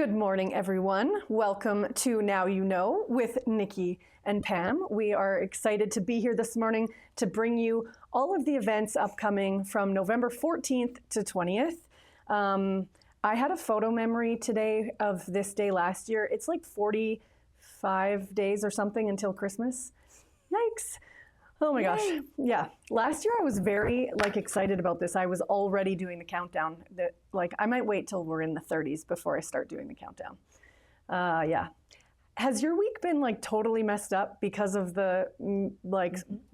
Good morning, everyone. Welcome to Now You Know with Nikki and Pam. We are excited to be here this morning to bring you all of the events upcoming from November 14th to 20th. I had a photo memory today of this day last year. It's like 45 days or something until Christmas. Yikes. Oh my gosh. Yeah. Last year I was very excited about this. I was already doing the countdown. I might wait till we're in the 30s before I start doing the countdown. Yeah. Has your week been totally messed up because of the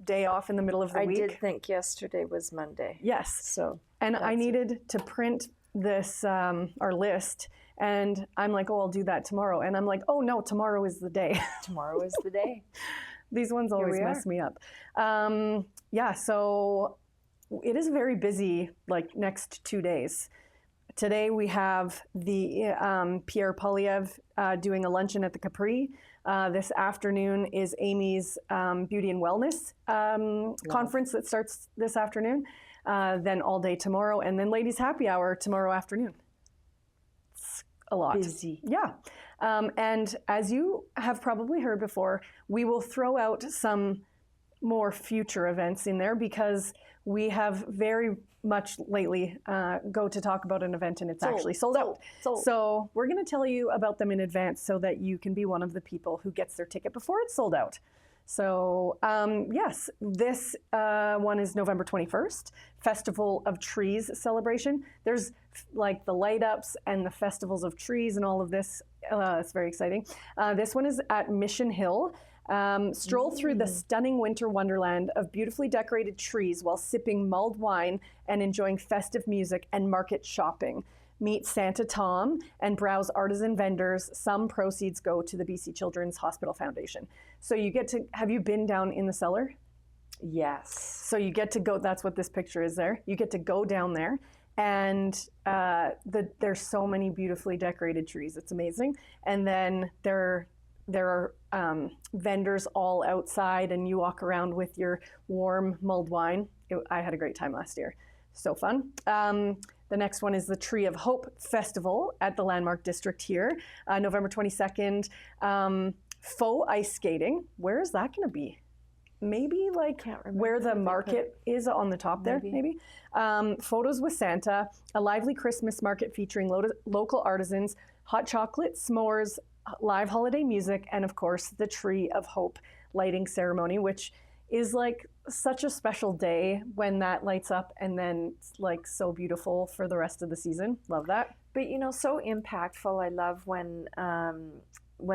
day off in the middle of the week? I did think yesterday was Monday. Yes. And I needed to print this our list, and I'm like, oh, I'll do that tomorrow. And I'm like, oh no, tomorrow is the day. Tomorrow is the day. These ones always mess me up. Yeah, so it is very busy, next 2 days. Today we have the Pierre Polyev doing a luncheon at the Capri. This afternoon is Amy's Beauty and Wellness conference that starts this afternoon. Then all day tomorrow, and then Ladies Happy Hour tomorrow afternoon. It's a lot. Busy. Yeah. And as you have probably heard before, we will throw out some more future events in there because we have very much lately go to talk about an event and it's actually sold out. So we're going to tell you about them in advance so that you can be one of the people who gets their ticket before it's sold out. So yes, this one is November 21st, Festival of Trees celebration. There's the light ups and the festivals of trees and all of this. It's very exciting. This one is at Mission Hill. Stroll through the stunning winter wonderland of beautifully decorated trees while sipping mulled wine and enjoying festive music and market shopping. Meet Santa Tom and browse artisan vendors. Some proceeds go to the BC Children's Hospital Foundation. So you get to, have you been down in the cellar? Yes. So you get to go, that's what this picture is there. You get to go down there and there's so many beautifully decorated trees. It's amazing. And then there are vendors all outside and you walk around with your warm mulled wine. I had a great time last year. So fun. The next one is the Tree of Hope Festival at the Landmark District here, November 22nd. Faux ice skating. Where is that going to be? Maybe where the market is on the top there, maybe. Photos with Santa, a lively Christmas market featuring local artisans, hot chocolate, s'mores, live holiday music, and of course the Tree of Hope lighting ceremony, which is such a special day when that lights up and then it's so beautiful for the rest of the season. Love that. But so impactful. I love when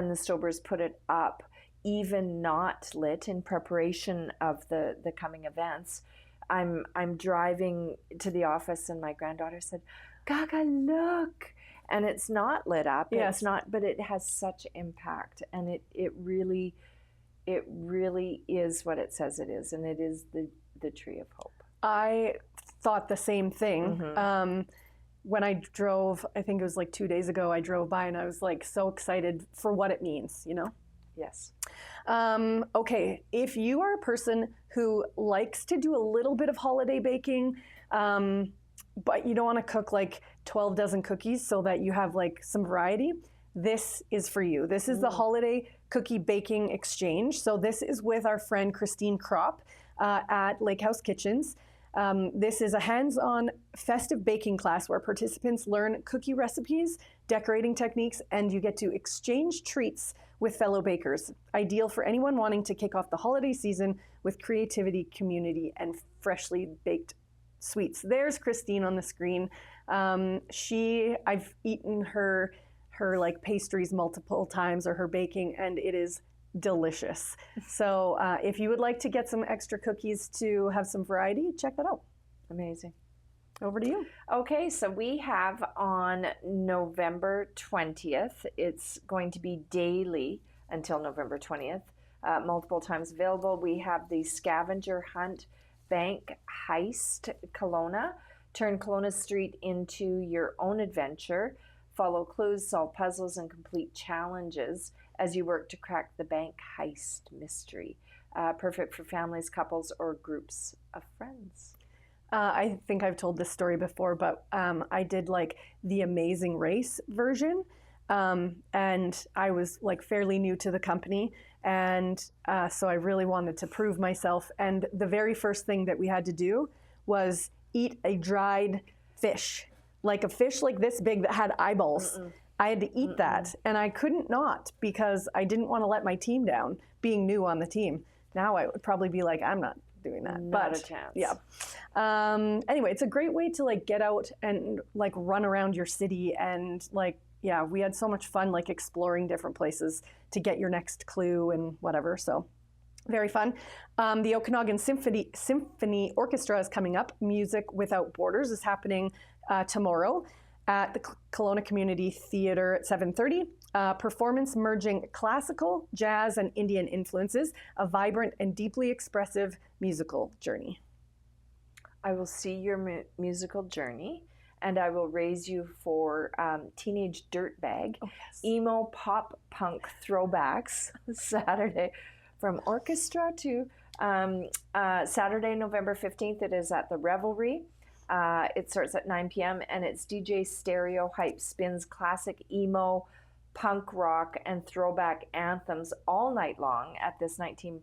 the Stobers put it up, even not lit, in preparation of the coming events. I'm driving to the office and my granddaughter said, "Gaga, look!" And it's not lit up. Yes. It's not, but it has such impact, and it really is what it says it is, and it is the Tree of Hope. I thought the same thing. Mm-hmm. When I drove, I think it was 2 days ago, I drove by and I was so excited for what it means, Yes. Okay, if you are a person who likes to do a little bit of holiday baking, but you don't want to cook 12 dozen cookies so that you have some variety, this is for you. This is the Holiday Cookie Baking Exchange. So this is with our friend Christine Kropp at Lake House Kitchens. This is a hands-on festive baking class where participants learn cookie recipes, decorating techniques, and you get to exchange treats with fellow bakers. Ideal for anyone wanting to kick off the holiday season with creativity, community, and freshly baked sweets. There's Christine on the screen. I've eaten her pastries multiple times, or her baking, and it is delicious. So if you would like to get some extra cookies to have some variety, check that out. Amazing. Over to you. Okay, so we have on November 20th, it's going to be daily until November 20th, multiple times available. We have the Scavenger Hunt Bank Heist Kelowna. Turn Kelowna Street into your own adventure. Follow clues, solve puzzles, and complete challenges as you work to crack the bank heist mystery. Perfect for families, couples, or groups of friends. I think I've told this story before, but I did the Amazing Race version. And I was like fairly new to the company. And so I really wanted to prove myself. And the very first thing that we had to do was eat a dried fish, like a fish like this big that had eyeballs. I had to eat that, and I couldn't not because I didn't want to let my team down, being new on the team. Now I would probably be like, I'm not doing that. Not a chance. Yeah. Anyway, it's a great way to like get out and like run around your city and like, yeah, we had so much fun like exploring different places to get your next clue and whatever. So very fun. The Okanagan Symphony Orchestra is coming up. Music Without Borders is happening tomorrow at the Kelowna Community Theatre at 7:30. Performance merging classical, jazz, and Indian influences, a vibrant and deeply expressive musical journey. I will see your musical journey, and I will raise you for Teenage Dirtbag, emo pop punk throwbacks Saturday from orchestra to Saturday, November 15th. It is at the Revelry. It starts at 9 p.m. and it's DJ Stereo Hype spins classic emo, punk rock, and throwback anthems all night long at this 19+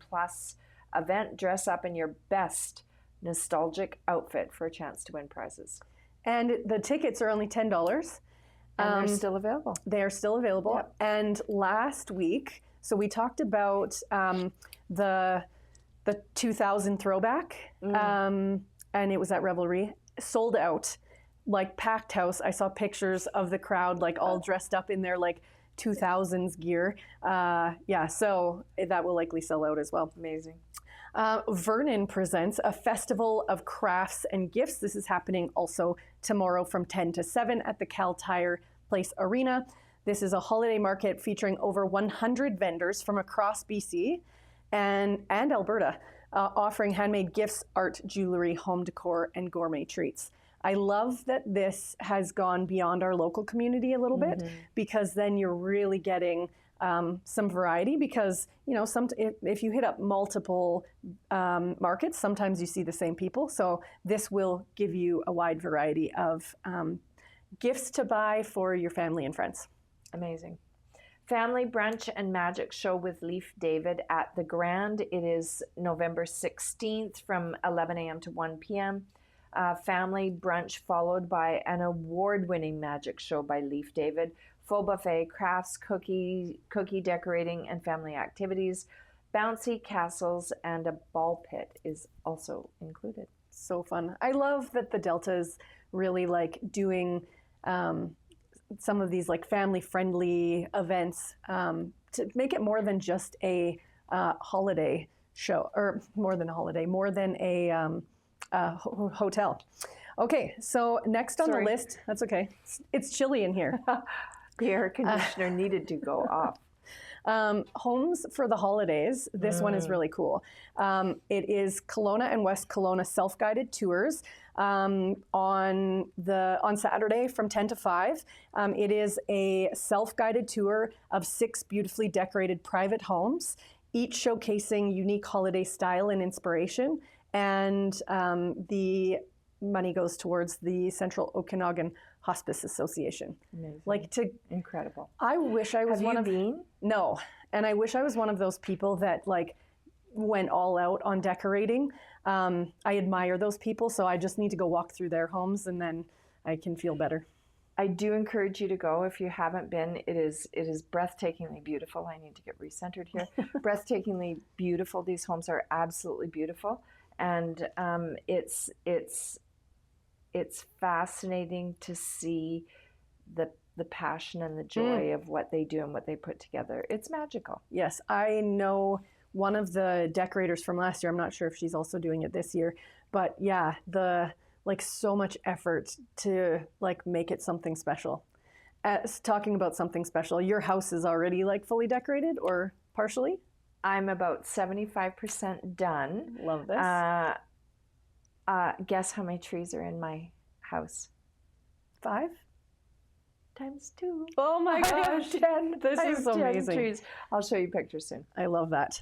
event. Dress up in your best nostalgic outfit for a chance to win prizes. And the tickets are only $10. And they're still available. They are still available. Yep. And last week, so we talked about the 2000 throwback, and it was at Revelry. Sold out, like packed house. I saw pictures of the crowd like all dressed up in their like 2000s gear. Yeah, so that will likely sell out as well. Amazing. Vernon presents a festival of crafts and gifts. This is happening also tomorrow from 10 to 7 at the Cal Tire Place Arena. This is a holiday market featuring over 100 vendors from across BC and Alberta, offering handmade gifts, art, jewelry, home decor, and gourmet treats. I love that this has gone beyond our local community a little bit, because then you're really getting some variety, because, you know, if you hit up multiple markets, sometimes you see the same people. So this will give you a wide variety of gifts to buy for your family and friends. Amazing. Family Brunch and Magic Show with Leaf David at the Grand. It is November 16th from 11 a.m. to 1 p.m. Family brunch followed by an award-winning magic show by Leaf David. Full buffet, crafts, cookie decorating, and family activities. Bouncy castles and a ball pit is also included. So fun. I love that the Delta is really like doing some of these like family-friendly events to make it more than just a holiday show, or more than a holiday, more than a hotel. Okay, so next on the list, that's okay. It's chilly in here. The air conditioner needed to go off. Homes for the holidays. This one is really cool. It is Kelowna and West Kelowna self-guided tours on Saturday from 10 to 5. It is a self-guided tour of 6 beautifully decorated private homes, each showcasing unique holiday style and inspiration. And the money goes towards the Central Okanagan Hospice Association. Amazing. Incredible. I wish I was Have you been? No, and I wish I was one of those people that like went all out on decorating. I admire those people, so I just need to go walk through their homes, and then I can feel better. I do encourage you to go if you haven't been. It is breathtakingly beautiful. I need to get recentered here. Breathtakingly beautiful. These homes are absolutely beautiful, and it's fascinating to see the passion and the joy of what they do and what they put together. It's magical. Yes, I know one of the decorators from last year. I'm not sure if she's also doing it this year, but yeah, so much effort to like make it something special. Talking about something special, your house is already like fully decorated or partially? I'm about 75% done. Love this. Guess how many trees are in my house? 5 times 2. Oh my gosh. 10. This is amazing. 10 trees. I'll show you pictures soon. I love that.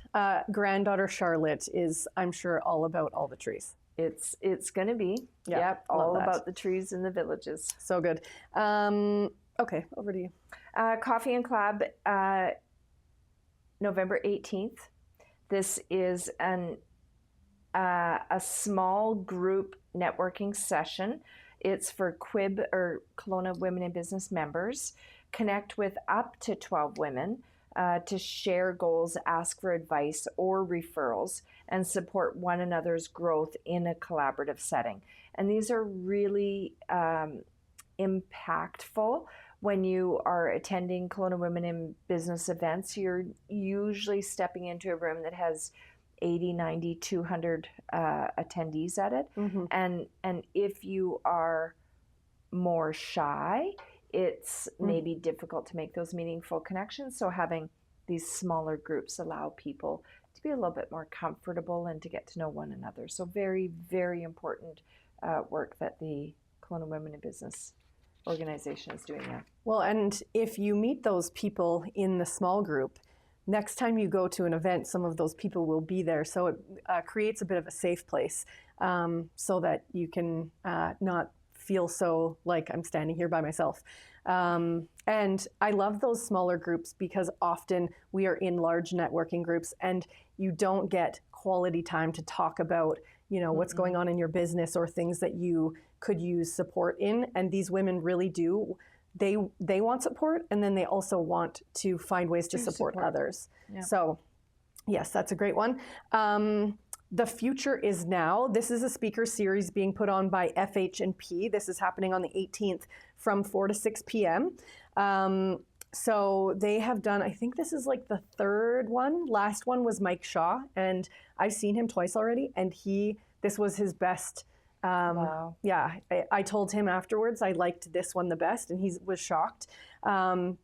Granddaughter Charlotte is, I'm sure, all about all the trees. It's going to be. Yeah, yep, all about the trees in the villages. So good. Okay, over to you. Coffee and Collab, November 18th. This is a small group networking session. It's for QWIB or Kelowna Women in Business members. Connect with up to 12 women to share goals, ask for advice or referrals, and support one another's growth in a collaborative setting. And these are really impactful. When you are attending Kelowna Women in Business events, you're usually stepping into a room that has 80, 90, 200 attendees at it. Mm-hmm. And if you are more shy, it's maybe difficult to make those meaningful connections. So having these smaller groups allow people to be a little bit more comfortable and to get to know one another. So very, very important work that the Kelowna Women in Business organization is doing there. Well, and if you meet those people in the small group, next time you go to an event, some of those people will be there. So it creates a bit of a safe place so that you can not feel so like I'm standing here by myself. And I love those smaller groups because often we are in large networking groups and you don't get quality time to talk about, you know, what's going on in your business or things that you could use support in. And these women really do. They want support, and then they also want to find ways to support others. Yeah. So yes, that's a great one. The Future is Now. This is a speaker series being put on by FH&P. This is happening on the 18th from 4 to 6 p.m. So they have done, I think this is like the third one. Last one was Mike Shaw, and I've seen him twice already, and this was his best. Wow. Yeah, I told him afterwards I liked this one the best, and he was shocked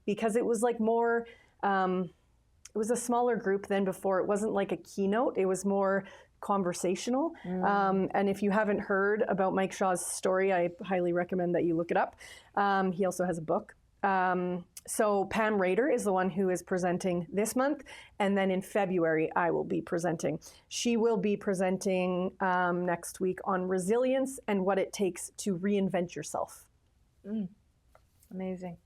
because it was like more, it was a smaller group than before. It wasn't like a keynote. It was more conversational. And if you haven't heard about Mike Shaw's story, I highly recommend that you look it up. He also has a book. So Pam Rader is the one who is presenting this month. And then in February, I will be presenting. She will be presenting next week on resilience and what it takes to reinvent yourself. Amazing.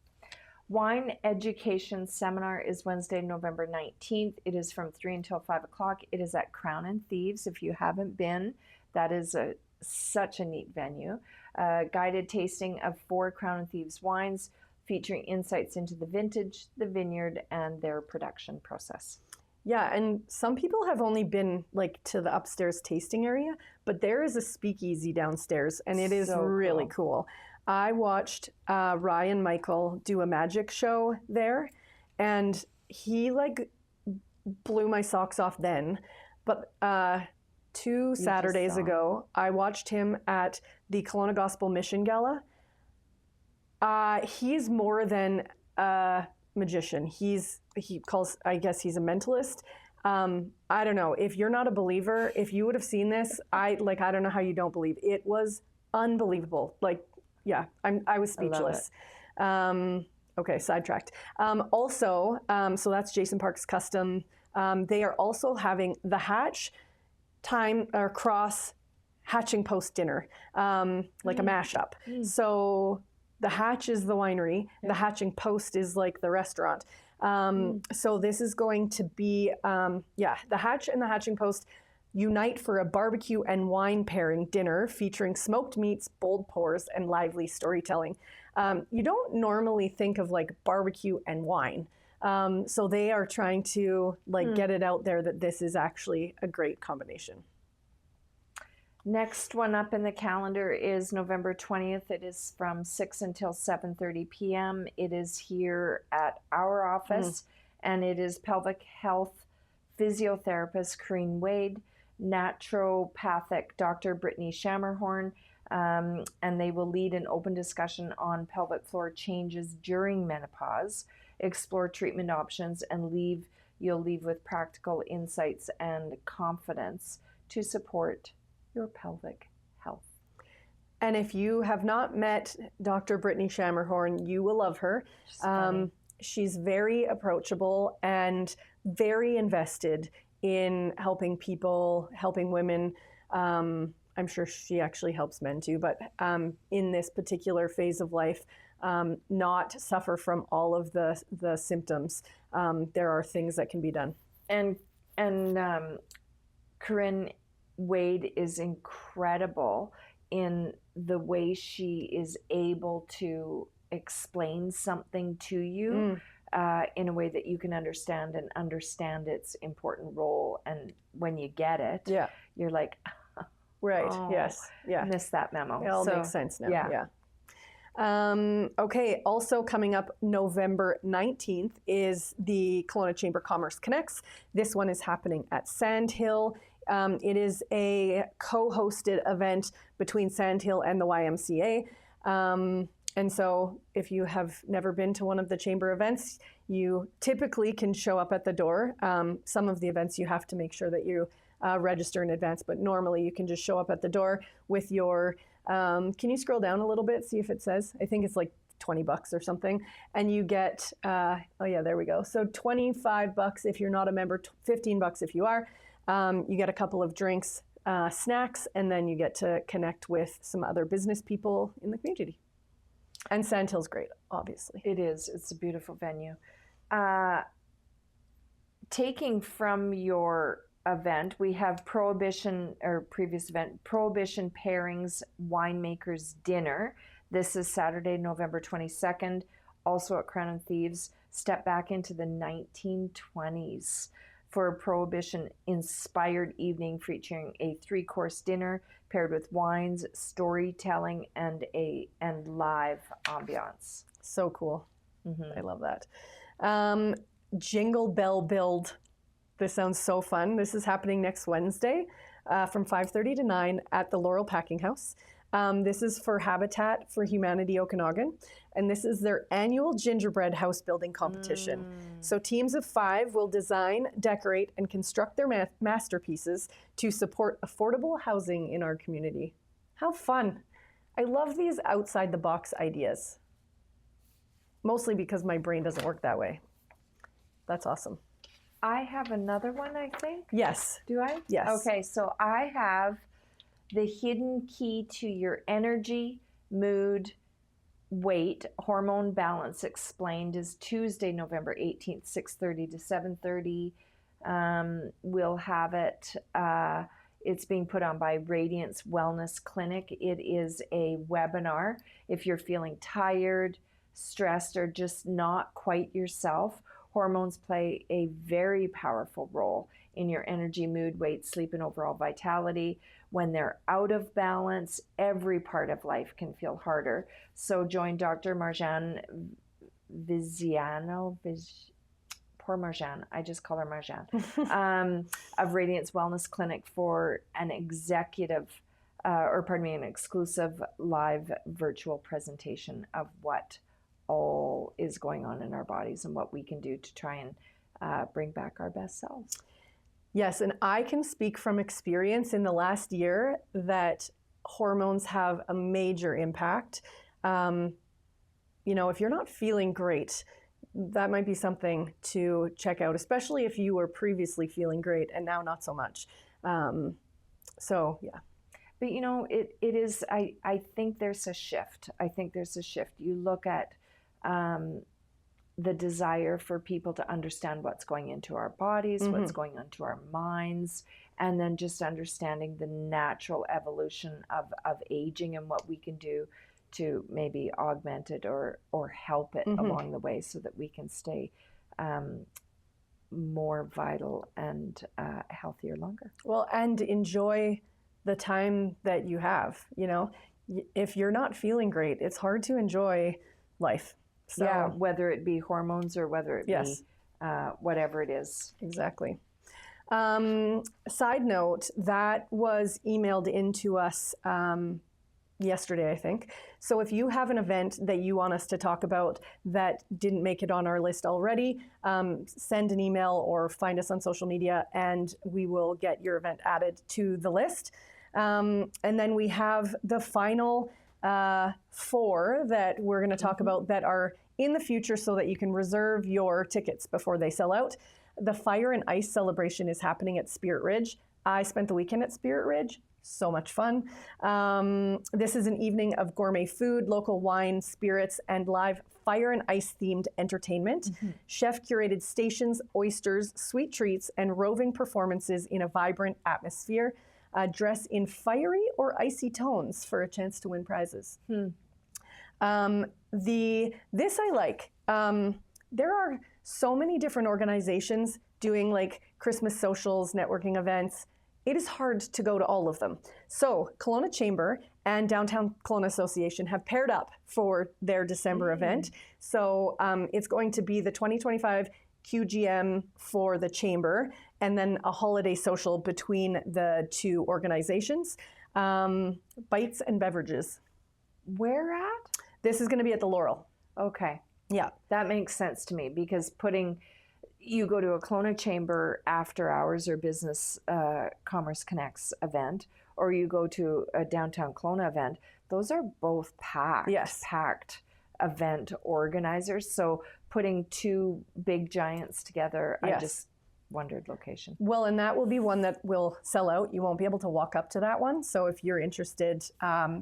Wine Education Seminar is Wednesday, November 19th. It is from 3 until 5 o'clock. It is at Crown and Thieves. If you haven't been, that is such a neat venue. Guided tasting of 4 Crown and Thieves wines, featuring insights into the vintage, the vineyard, and their production process. Yeah, and some people have only been like to the upstairs tasting area, but there is a speakeasy downstairs, and it is so really cool. I watched Ryan Michael do a magic show there, and he like blew my socks off then. But 2 Saturdays ago, I watched him at the Kelowna Gospel Mission Gala. He's more than a magician. I guess he's a mentalist. I don't know. If you're not a believer, if you would have seen this, I don't know how you don't believe. It was unbelievable. Like, yeah, I was speechless. Okay, sidetracked. Also, so that's Jason Park's Custom. They are also having the Hatch Time or Cross Hatching Post Dinner, like a mashup. So the Hatch is the winery. The Hatching Post is like the restaurant. So this is going to be, the Hatch and the Hatching Post unite for a barbecue and wine pairing dinner featuring smoked meats, bold pours, and lively storytelling. You don't normally think of like barbecue and wine. So they are trying to get it out there that this is actually a great combination. Next one up in the calendar is November 20th. It is from 6 until 7:30 p.m. It is here at our office, and it is pelvic health physiotherapist Corrine Wade, naturopathic Dr. Brittany Shammerhorn, and they will lead an open discussion on pelvic floor changes during menopause, explore treatment options, and you'll leave with practical insights and confidence to support your pelvic health. And if you have not met Dr. Brittany Shammerhorn, you will love her. She's very approachable and very invested in helping people, helping women. I'm sure she actually helps men too, but in this particular phase of life, not suffer from all of the symptoms, there are things that can be done. And Corinne Wade is incredible in the way she is able to explain something to you in a way that you can understand and understand its important role. And when you get it, you're like, right, oh, yes, yeah, missed that memo. It all makes sense now. Yeah. Okay, also coming up November 19th is the Kelowna Chamber of Commerce Connects. This one is happening at Sandhill. It is a co-hosted event between Sandhill and the YMCA. And so if you have never been to one of the chamber events, you typically can show up at the door. Some of the events you have to make sure that you register in advance, but normally you can just show up at the door with your, can you scroll down a little bit, see if it says, I think it's like $20 or something, and you get, oh yeah, there we go. So $25 if you're not a member, $15 if you are. You get a couple of drinks, snacks, and then you get to connect with some other business people in the community. And Sandhill's great, obviously. It is. It's a beautiful venue. Taking from your event, we have Prohibition, or previous event, Prohibition Pairings Winemakers Dinner. This is Saturday, November 22nd, also at Crown and Thieves. Step back into the 1920s for a Prohibition-inspired evening featuring a 3-course dinner paired with wines, storytelling, and live ambiance. So cool. I love that. Jingle Bell Build. This sounds so fun. This is happening next Wednesday from 5:30 to 9 at the Laurel Packing House. This is for Habitat for Humanity Okanagan, and this is their annual gingerbread house building competition. So teams of 5 will design, decorate, and construct their masterpieces to support affordable housing in our community. How fun. I love these outside the box ideas, mostly because my brain doesn't work that way. That's awesome. I have another one, I think. Yes. Do I? Yes. Okay, so I have the hidden key to your energy, mood, weight, hormone balance explained is Tuesday, November 18th, 6:30 to 7:30. We'll have it. It's being put on by Radiance Wellness Clinic. It is a webinar. If you're feeling tired, stressed, or just not quite yourself, hormones play a very powerful role in your energy, mood, weight, sleep, and overall vitality. When they're out of balance, every part of life can feel harder. So join Dr. Marjan Viziano, poor Marjan, I just call her Marjan, of Radiance Wellness Clinic for an an exclusive live virtual presentation of what all is going on in our bodies and what we can do to try and bring back our best selves. Yes, and I can speak from experience in the last year that hormones have a major impact. If you're not feeling great, that might be something to check out, especially if you were previously feeling great and now not so much. So, yeah. But, it is, I think there's a shift. You look at the desire for people to understand what's going into our bodies, what's going into our minds, and then just understanding the natural evolution of aging and what we can do to maybe augment it or help it along the way so that we can stay more vital and healthier longer. Well, and enjoy the time that you have. If you're not feeling great, it's hard to enjoy life. So, yeah, whether it be hormones or whether it be whatever it is. Exactly. Side note, that was emailed into us yesterday, I think. So if you have an event that you want us to talk about that didn't make it on our list already, send an email or find us on social media and we will get your event added to the list. And then we have the final 4 that we're going to talk about that are in the future so that you can reserve your tickets before they sell out. The Fire and Ice celebration is happening at Spirit Ridge. I spent the weekend at Spirit Ridge. so much fun. This is an evening of gourmet food, local wine, spirits, and live fire and ice themed entertainment. Chef curated stations, oysters, sweet treats, and roving performances in a vibrant atmosphere. Dress in fiery or icy tones for a chance to win prizes. This I like. There are so many different organizations doing like Christmas socials, networking events. It is hard to go to all of them. So Kelowna Chamber and Downtown Kelowna Association have paired up for their December event. So it's going to be the 2025 QGM for the Chamber, and then a holiday social between the two organizations. Bites and beverages. Where at? This is going to be at the Laurel. Okay. Yeah. That makes sense to me, because you go to a Kelowna Chamber after hours or Business Commerce Connects event, or you go to a Downtown Kelowna event, those are both packed event organizers. So putting two big giants together, I just wondered location. Well, and that will be one that will sell out. You won't be able to walk up to that one. So if you're interested,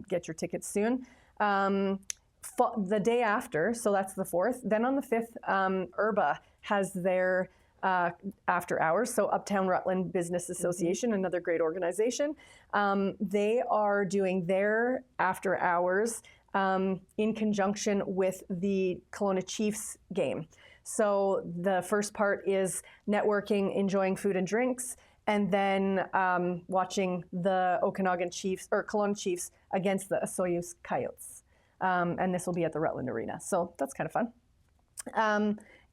get your tickets soon. The day after, so that's the 4th, then on the 5th, Urba has their after hours. So Uptown Rutland Business Association, another great organization. They are doing their after hours in conjunction with the Kelowna Chiefs game. So the first part is networking, enjoying food and drinks, and then watching the Okanagan Chiefs or Kelowna Chiefs against the Osoyoos Coyotes. And this will be at the Rutland Arena. So that's kind of fun.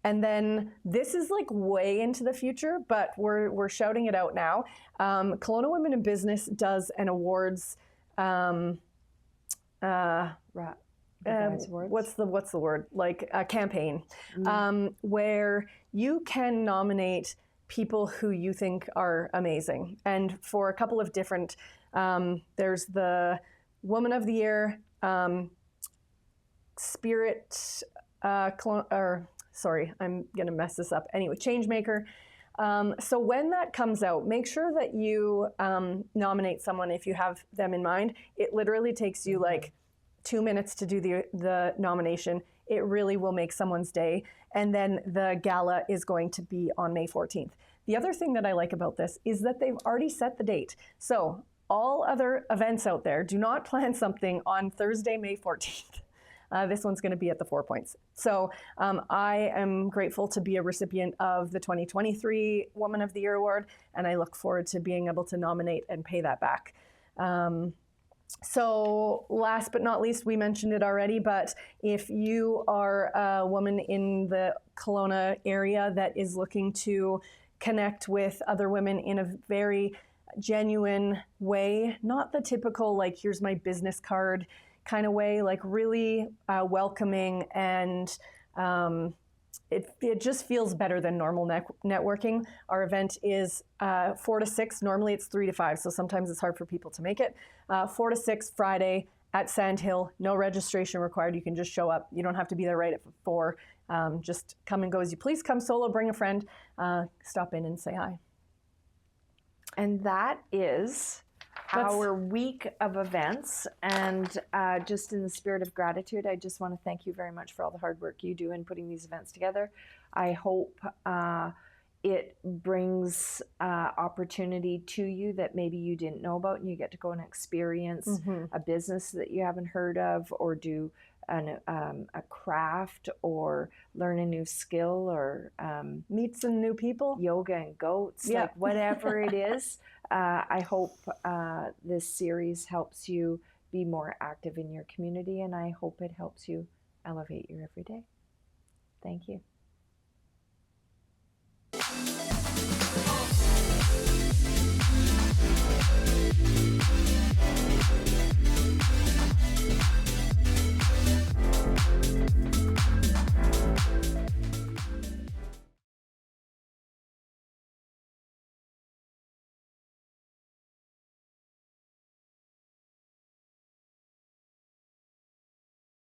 And then this is like way into the future, but we're shouting it out now. Kelowna Women in Business does an awards. What's the word? Like a campaign, where you can nominate people who you think are amazing. And for a couple of different, there's the Woman of the Year, Spirit, sorry, I'm going to mess this up. Anyway, Changemaker. So when that comes out, make sure that you nominate someone if you have them in mind. It literally takes you like 2 minutes to do the nomination. It really will make someone's day. And then the gala is going to be on May 14th. The other thing that I like about this is that they've already set the date. So all other events out there, do not plan something on Thursday, May 14th. This one's going to be at the 4 Points. So I am grateful to be a recipient of the 2023 Woman of the Year Award, and I look forward to being able to nominate and pay that back. So last but not least, we mentioned it already, but if you are a woman in the Kelowna area that is looking to connect with other women in a very genuine way, not the typical, like, here's my business card kind of way, like really welcoming, and it just feels better than normal networking. Our event is 4 to 6. Normally it's 3 to 5, so sometimes it's hard for people to make it. 4 to 6 Friday at Sandhill. No registration required. You can just show up. You don't have to be there right at 4. Just come and go as you please. Come solo, bring a friend, stop in and say hi. And that is our week of events. And just in the spirit of gratitude, I just want to thank you very much for all the hard work you do in putting these events together. I hope it brings opportunity to you that maybe you didn't know about, and you get to go and experience a business that you haven't heard of, or do a craft, or learn a new skill, or meet some new people, yoga and goats, like whatever it is. I hope this series helps you be more active in your community, and I hope it helps you elevate your everyday. Thank you.